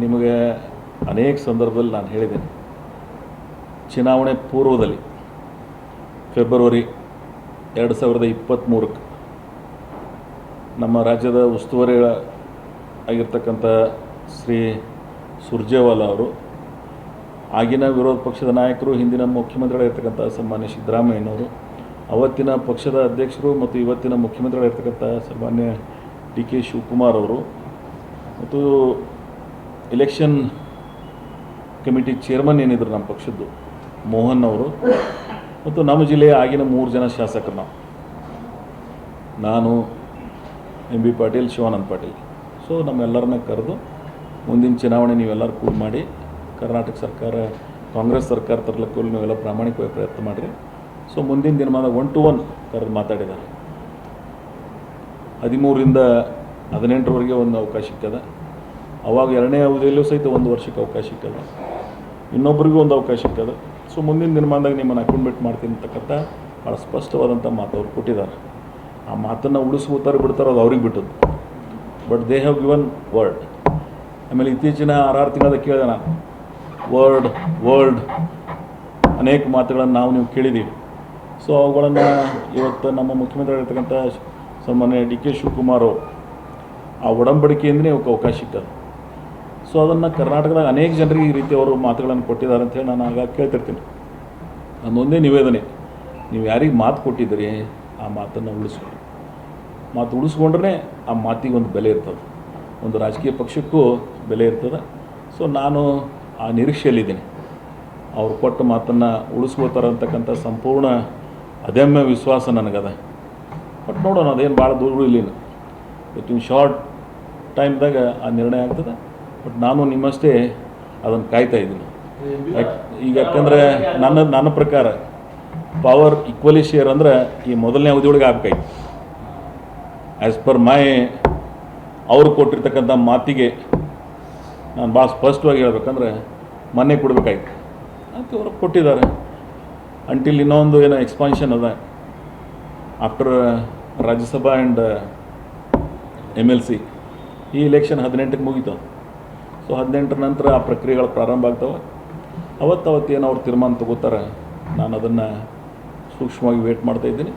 ನಿಮಗೆ ಅನೇಕ ಸಂದರ್ಭದಲ್ಲಿ ನಾನು ಹೇಳಿದ್ದೇನೆ, ಚುನಾವಣೆ ಪೂರ್ವದಲ್ಲಿ ಫೆಬ್ರವರಿ 2023ಕ್ಕೆ ನಮ್ಮ ರಾಜ್ಯದ ಉಸ್ತುವಾರಿ ಆಗಿರ್ತಕ್ಕಂಥ ಶ್ರೀ ಸುರ್ಜೇವಾಲಾ ಅವರು, ಆಗಿನ ವಿರೋಧ ಪಕ್ಷದ ನಾಯಕರು, ಹಿಂದಿನ ಮುಖ್ಯಮಂತ್ರಿಗಳಿರ್ತಕ್ಕಂಥ ಸನ್ಮಾನ್ಯ ಸಿದ್ದರಾಮಯ್ಯನವರು, ಅವತ್ತಿನ ಪಕ್ಷದ ಅಧ್ಯಕ್ಷರು ಮತ್ತು ಇವತ್ತಿನ ಮುಖ್ಯಮಂತ್ರಿಗಳಿರ್ತಕ್ಕಂಥ ಸನ್ಮಾನ್ಯ ಡಿ.ಕೆ. ಶಿವಕುಮಾರ್ ಅವರು ಮತ್ತು ಎಲೆಕ್ಷನ್ ಕಮಿಟಿ ಚೇರ್ಮನ್ ಏನಿದ್ರು ನಮ್ಮ ಪಕ್ಷದ್ದು ಮೋಹನ್ ಅವರು ಮತ್ತು ನಮ್ಮ ಜಿಲ್ಲೆಯ ಆಗಿನ 3 ಜನ ಶಾಸಕರು ನಾನು M B Patil, Shivananda Patil. So ನಮ್ಮೆಲ್ಲರನ್ನ ಕರೆದು ಮುಂದಿನ ಚುನಾವಣೆ ನೀವೆಲ್ಲರೂ ಕೂಡಿ ಮಾಡಿ ಕರ್ನಾಟಕ ಸರ್ಕಾರ, ಕಾಂಗ್ರೆಸ್ ಸರ್ಕಾರ ತರಲಿಕ್ಕೆ ನೀವೆಲ್ಲ ಪ್ರಾಮಾಣಿಕವಾಗಿ ಪ್ರಯತ್ನ ಮಾಡಿರಿ. ಸೊ ಮುಂದಿನ ದಿನಮಾನ 1 to 1 ಕರೆದು ಮಾತಾಡಿದ್ದಾರೆ. 13ರಿಂದ 18ರವರೆಗೆ ಒಂದು ಅವಕಾಶ ಸಿಕ್ಕದ. ಅವಾಗ 2ನೇ ಅವಧಿಯಲ್ಲೂ ಸಹಿತ 1 ವರ್ಷಕ್ಕೆ ಅವಕಾಶ ಸಿಕ್ಕದ, ಇನ್ನೊಬ್ಬರಿಗೂ ಒಂದು ಅವಕಾಶ ಸಿಕ್ಕದ. ಸೊ ಮುಂದಿನ ದಿನಮಾನದಾಗ ನಿಮ್ಮನ್ನು ಅಕೌಂಟ್ಮೆಂಟ್ ಮಾಡ್ತೀನಿ ಅಂತಕ್ಕಂಥ ಭಾಳ ಸ್ಪಷ್ಟವಾದಂಥ ಮಾತು ಅವ್ರು ಕೊಟ್ಟಿದ್ದಾರೆ. ಆ ಮಾತನ್ನು ಉಳಿಸ್ಕೋತಾರೆ ಬಿಡ್ತಾರೆ, ಅದು ಅವ್ರಿಗೆ ಬಿಟ್ಟದ್ದು. But they have given word. ಆಮೇಲೆ ಇತ್ತೀಚಿನ 6 ತಿಂಗಳದ ಕೇಳಿದೆ ನಾನು, ವರ್ಡ್ ಅನೇಕ ಮಾತುಗಳನ್ನು ನೀವು ಕೇಳಿದ್ದೀವಿ. ಸೊ ಅವುಗಳನ್ನು ಇವತ್ತು ನಮ್ಮ ಮುಖ್ಯಮಂತ್ರಿಗಳಿರ್ತಕ್ಕಂಥ ಸನ್ಮಾನ್ಯ ಡಿ.ಕೆ. ಶಿವಕುಮಾರ್ ಅವರು ಆ ಒಡಂಬಡಿಕೆಯಿಂದಲೇ ಇವಕ್ಕೆ ಅವಕಾಶ ಸಿಕ್ಕದು. ಸೊ ಅದನ್ನು ಕರ್ನಾಟಕದಾಗ ಅನೇಕ ಜನರಿಗೆ ಈ ರೀತಿ ಅವರು ಮಾತುಗಳನ್ನು ಕೊಟ್ಟಿದ್ದಾರೆ ಅಂತೇಳಿ ನಾನು ಆಗ ಕೇಳ್ತಿರ್ತೀನಿ. ನನ್ನೊಂದೇ ನಿವೇದನೆ, ನೀವು ಯಾರಿಗೆ ಮಾತು ಕೊಟ್ಟಿದ್ದೀರಿ ಆ ಮಾತನ್ನು ಉಳಿಸ್ಕೊಳ್ಳಿ. ಮಾತು ಉಳಿಸ್ಕೊಂಡ್ರೆ ಆ ಮಾತಿಗೆ ಒಂದು ಬೆಲೆ ಇರ್ತದೆ, ಒಂದು ರಾಜಕೀಯ ಪಕ್ಷಕ್ಕೂ ಬೆಲೆ ಇರ್ತದೆ. ಸೊ ನಾನು ಆ ನಿರೀಕ್ಷೆಯಲ್ಲಿದ್ದೀನಿ, ಅವ್ರು ಕೊಟ್ಟ ಮಾತನ್ನು ಉಳಿಸ್ಕೋತಾರೆ ಅಂತಕ್ಕಂಥ ಸಂಪೂರ್ಣ ಅದಮ್ಯ ವಿಶ್ವಾಸ ನನಗದ. ಬಟ್ ನೋಡೋಣ, ಅದೇನು ಭಾಳ ದೂರ ಇಲ್ಲಿನ ವಿತಿನ್ ಶಾರ್ಟ್ ಟೈಮ್ದಾಗ ಆ ನಿರ್ಣಯ ಆಗ್ತದೆ. ಬಟ್ ನಾನು ನಿಮ್ಮಷ್ಟೇ ಅದನ್ನು ಕಾಯ್ತಾ ಇದ್ದೀನಿ. ಈಗ ಯಾಕಂದರೆ ನನ್ನ ಪ್ರಕಾರ ಪವರ್ ಈಕ್ವಲಿ ಶೇರ್ ಅಂದರೆ ಈ ಮೊದಲನೇ ಅವಧಿಯೊಳಗೆ ಆಗಬೇಕಾಯ್ತು. ಆ್ಯಸ್ ಪರ್ ಮೈ ಅವರು ಕೊಟ್ಟಿರ್ತಕ್ಕಂಥ ಮಾತಿಗೆ ನಾನು ಭಾಳ ಸ್ಪಷ್ಟವಾಗಿ ಹೇಳ್ಬೇಕಂದ್ರೆ ಮೊನ್ನೆ ಕೊಡಬೇಕಾಯ್ತು ಅಂತ ಅವರು ಕೊಟ್ಟಿದ್ದಾರೆ. ಅಂಟಿಲ್ ಇನ್ನೊಂದು ಏನೋ ಎಕ್ಸ್ಪಾನ್ಷನ್ ಅದ ಆಫ್ಟರ್ ರಾಜ್ಯಸಭಾ ಆ್ಯಂಡ್ MLC. ಈ ಎಲೆಕ್ಷನ್ 18ಕ್ಕೆ ಮುಗೀತು. ಸೊ 18ರ ನಂತರ ಆ ಪ್ರಕ್ರಿಯೆಗಳು ಪ್ರಾರಂಭ ಆಗ್ತವೆ. ಅವತ್ತೇನು ಅವ್ರು ತೀರ್ಮಾನ ತಗೋತಾರೆ, ನಾನು ಅದನ್ನು ಸೂಕ್ಷ್ಮವಾಗಿ ವೇಟ್ ಮಾಡ್ತಾಯಿದ್ದೀನಿ.